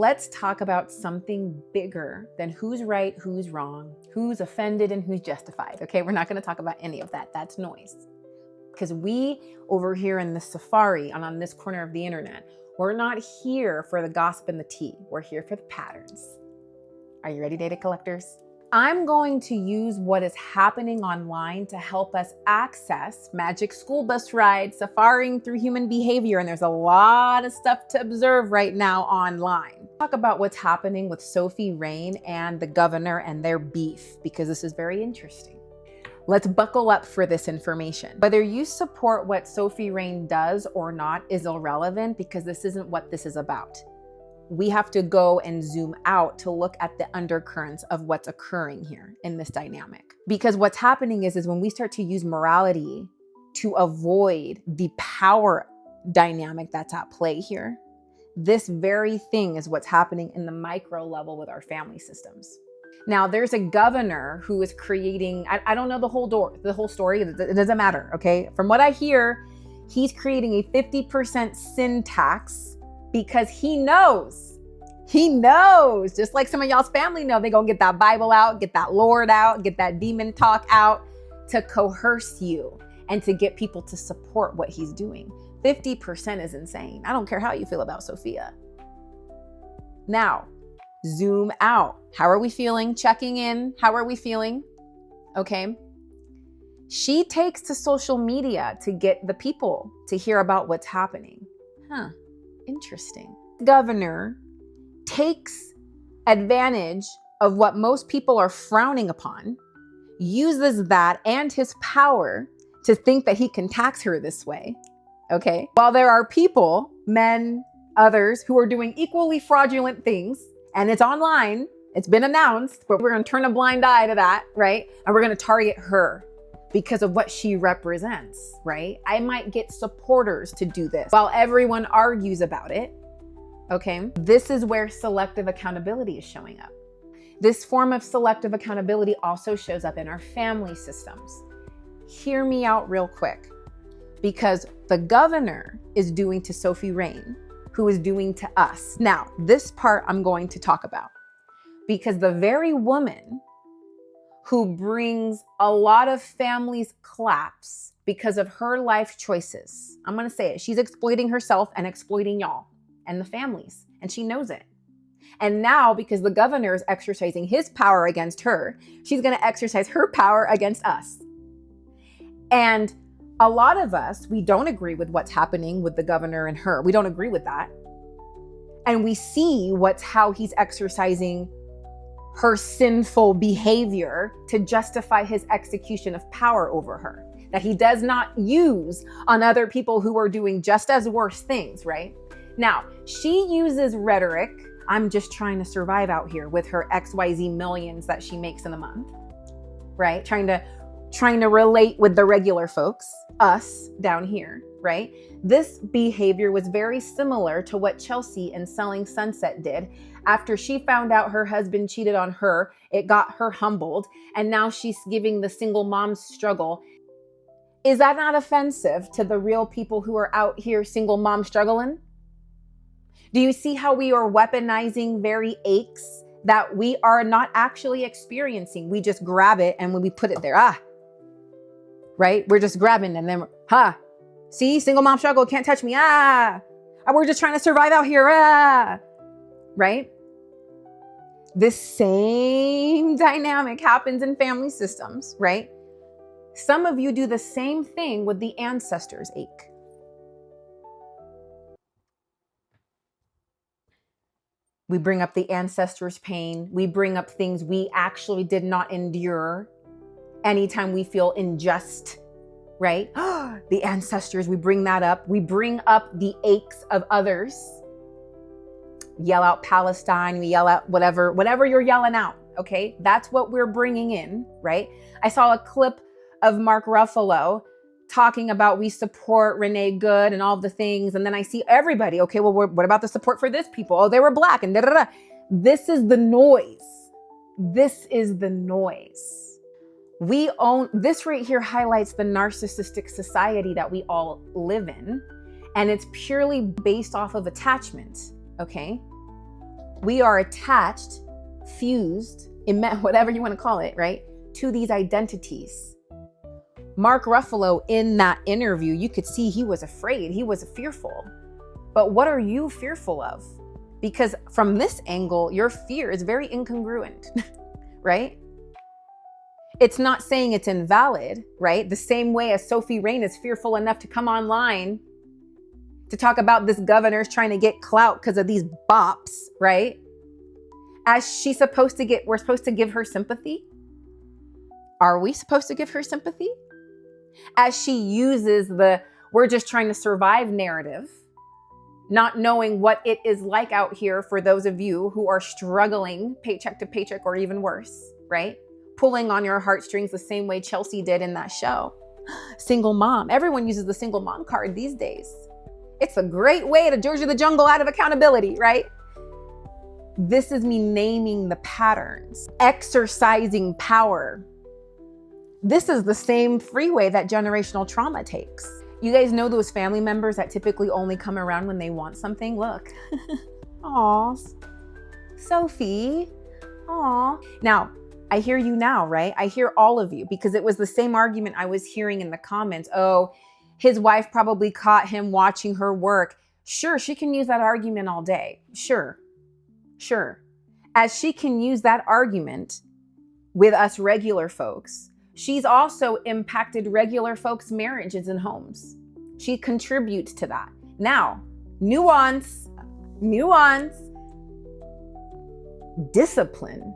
let's talk about something bigger than who's right, who's wrong, who's offended, and who's justified. Okay, we're not going to talk about any of that. That's noise. Because we over here in the safari and on this corner of the internet, we're not here for the gossip and the tea. We're here for the patterns. Are you ready, data collectors? I'm going to use what is happening online to help us access magic school bus rides, safaring through human behavior. And there's a lot of stuff to observe right now online. Talk about what's happening with Sophie Rane and the governor and their beef, because this is very interesting. Let's buckle up for this information. Whether you support what Sophie Rane does or not is irrelevant, because this isn't what this is about. We have to go and zoom out to look at the undercurrents of what's occurring here in this dynamic. Because what's happening is when we start to use morality to avoid the power dynamic that's at play here, this very thing is what's happening in the micro level with our family systems. Now, there's a governor who is creating, I don't know the whole story, it doesn't matter, okay? From what I hear, he's creating a 50% sin tax because he knows, just like some of y'all's family know, they gonna get that Bible out, get that Lord out, get that demon talk out to coerce you and to get people to support what he's doing. 50% is insane. I don't care how you feel about Sophia. Now, zoom out. How are we feeling? Checking in. How are we feeling? Okay. She takes to social media to get the people to hear about what's happening. Interesting. Governor takes advantage of what most people are frowning upon, uses that and his power to think that he can tax her this way. Okay. While there are people, men, others, who are doing equally fraudulent things, and it's online, it's been announced, but we're going to turn a blind eye to that, right? And we're going to target her because of what she represents, right? I might get supporters to do this while everyone argues about it, okay? This is where selective accountability is showing up. This form of selective accountability also shows up in our family systems. Hear me out real quick, because the governor is doing to Sophie Rane, who is doing to us. Now, this part I'm going to talk about, because the very woman who brings a lot of families collapse because of her life choices, I'm going to say it, she's exploiting herself and exploiting y'all and the families, and she knows it. And now, because the governor is exercising his power against her, she's going to exercise her power against us. And a lot of us, we don't agree with what's happening with the governor and her. We don't agree with that. And we see how he's exercising her sinful behavior to justify his execution of power over her, that he does not use on other people who are doing just as worse things, right? Now, she uses rhetoric. I'm just trying to survive out here with her XYZ millions that she makes in a month, right? Trying to relate with the regular folks, us down here, right? This behavior was very similar to what Chelsea in Selling Sunset did. After she found out her husband cheated on her, it got her humbled, and now she's giving the single mom's struggle. Is that not offensive to the real people who are out here single mom struggling? Do you see how we are weaponizing very aches that we are not actually experiencing? We just grab it, and when we put it there, right? We're just grabbing, and then, see, single mom struggle, can't touch me, we're just trying to survive out here, right? This same dynamic happens in family systems, right? Some of you do the same thing with the ancestors' ache. We bring up the ancestors' pain. We bring up things we actually did not endure. Anytime we feel unjust, right? The ancestors, we bring that up. We bring up the aches of others. Yell out Palestine, we yell out whatever you're yelling out, okay? That's what we're bringing in, right? I saw a clip of Mark Ruffalo talking about we support Renee Good and all the things, and then I see everybody, okay, well, what about the support for this people? Oh, they were black and da-da-da. This is the noise. This is the noise. We own, this right here highlights the narcissistic society that we all live in, and it's purely based off of attachment. Okay. We are attached, fused, whatever you want to call it, right, to these identities. Mark Ruffalo, in that interview, you could see he was afraid, he was fearful. But what are you fearful of? Because from this angle, your fear is very incongruent, right? It's not saying it's invalid, right? The same way as Sophie Rane is fearful enough to come online to talk about this governor's trying to get clout because of these bops, right? As we're supposed to give her sympathy. Are we supposed to give her sympathy? As she uses we're just trying to survive narrative, not knowing what it is like out here for those of you who are struggling paycheck to paycheck or even worse, right? Pulling on your heartstrings the same way Chelsea did in that show. Single mom. Everyone uses the single mom card these days. It's a great way to Georgia the Jungle out of accountability, right? This is me naming the patterns, exercising power. This is the same freeway that generational trauma takes. You guys know those family members that typically only come around when they want something? Look. Aw, Sophie. Aw. Now, I hear you now, right? I hear all of you, because it was the same argument I was hearing in the comments. Oh, his wife probably caught him watching her work. Sure, she can use that argument all day. Sure. As she can use that argument with us regular folks, she's also impacted regular folks' marriages and homes. She contributes to that. Now, nuance, discipline.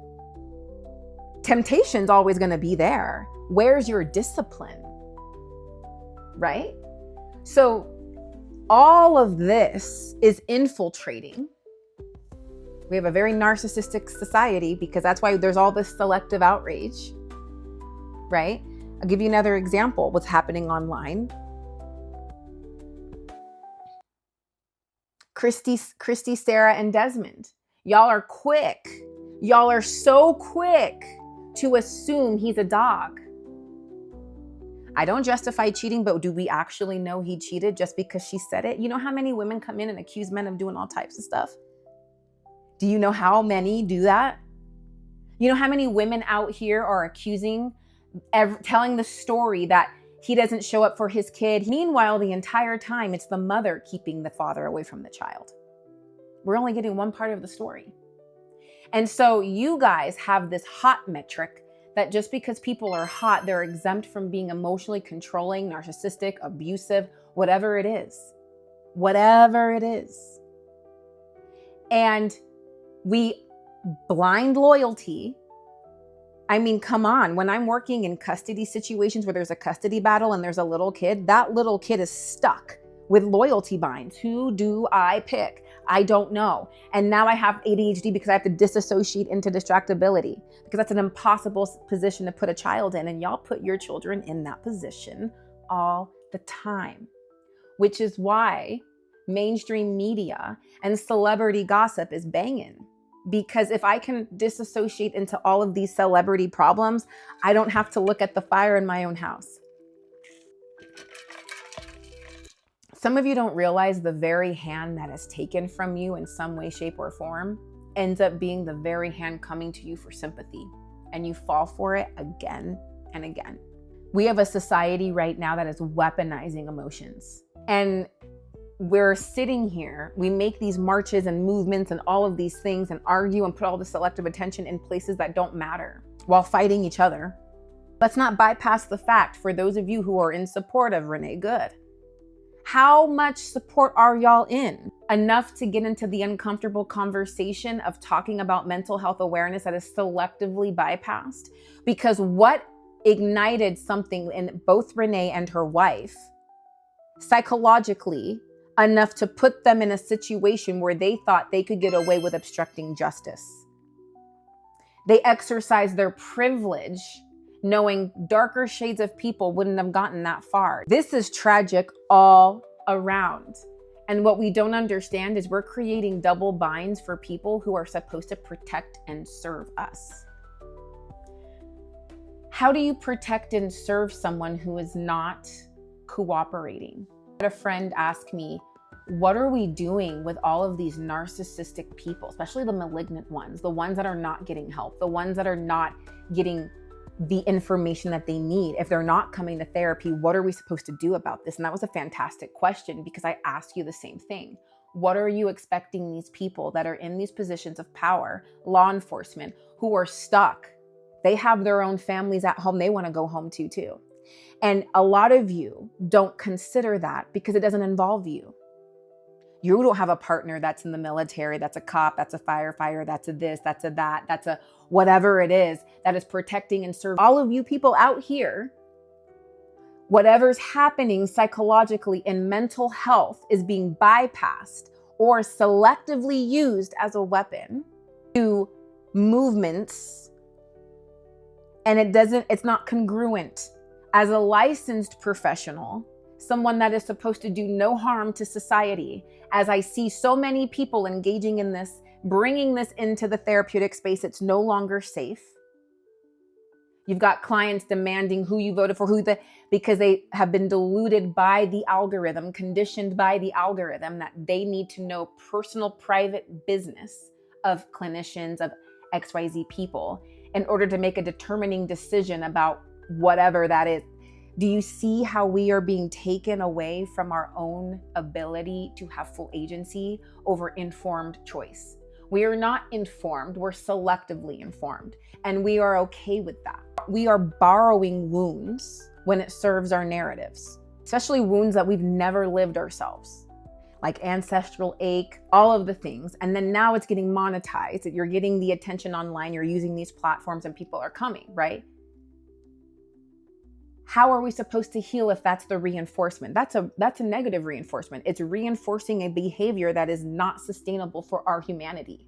Temptation's always going to be there. Where's your discipline? Right? So all of this is infiltrating. We have a very narcissistic society because that's why there's all this selective outrage, right? I'll give you another example. What's happening online. Christy, Sarah, and Desmond. Y'all are quick. Y'all are so quick to assume he's a dog. I don't justify cheating, but do we actually know he cheated just because she said it? You know how many women come in and accuse men of doing all types of stuff? Do you know how many do that? You know how many women out here are accusing, telling the story that he doesn't show up for his kid. Meanwhile, the entire time, it's the mother keeping the father away from the child. We're only getting one part of the story. And so you guys have this hot metric that just because people are hot, they're exempt from being emotionally controlling, narcissistic, abusive, whatever it is. And we blind loyalty. I mean, come on. When I'm working in custody situations where there's a custody battle and there's a little kid, that little kid is stuck with loyalty binds. Who do I pick? I don't know. And now I have ADHD because I have to disassociate into distractibility, because that's an impossible position to put a child in. And y'all put your children in that position all the time, which is why mainstream media and celebrity gossip is banging. Because if I can disassociate into all of these celebrity problems, I don't have to look at the fire in my own house. Some of you don't realize the very hand that is taken from you in some way, shape, or form ends up being the very hand coming to you for sympathy. And you fall for it again and again. We have a society right now that is weaponizing emotions. And we're sitting here, we make these marches and movements and all of these things and argue and put all the selective attention in places that don't matter while fighting each other. Let's not bypass the fact, for those of you who are in support of Renee Good, how much support are y'all in? Enough to get into the uncomfortable conversation of talking about mental health awareness that is selectively bypassed? Because what ignited something in both Renee and her wife psychologically enough to put them in a situation where they thought they could get away with obstructing justice? They exercised their privilege knowing darker shades of people wouldn't have gotten that far. This is tragic all around. And what we don't understand is we're creating double binds for people who are supposed to protect and serve us. How do you protect and serve someone who is not cooperating? I had a friend ask me, What are we doing with all of these narcissistic people, especially the malignant ones, the ones that are not getting help, the ones that are not getting the information that they need? If they're not coming to therapy, what are we supposed to do about this? And that was a fantastic question, because I asked you the same thing. What are you expecting these people that are in these positions of power, law enforcement, who are stuck? They have their own families at home they want to go home to too. And a lot of you don't consider that because it doesn't involve you. You don't have a partner that's in the military, that's a cop, that's a firefighter, that's a this, that's a that, that's a whatever it is that is protecting and serving all of you people out here. Whatever's happening psychologically in mental health is being bypassed or selectively used as a weapon to movements, and it's not congruent. As a licensed professional, someone that is supposed to do no harm to society, as I see so many people engaging in this, bringing this into the therapeutic space, it's no longer safe. You've got clients demanding who you voted for, because they have been deluded by the algorithm, conditioned by the algorithm that they need to know personal, private business of clinicians, of XYZ people, in order to make a determining decision about whatever that is. Do you see how we are being taken away from our own ability to have full agency over informed choice? We are not informed, we're selectively informed, and we are okay with that. We are borrowing wounds when it serves our narratives, especially wounds that we've never lived ourselves, like ancestral ache, all of the things. And then now it's getting monetized. You're getting the attention online, you're using these platforms, and people are coming, right? How are we supposed to heal if that's the reinforcement? That's a negative reinforcement. It's reinforcing a behavior that is not sustainable for our humanity.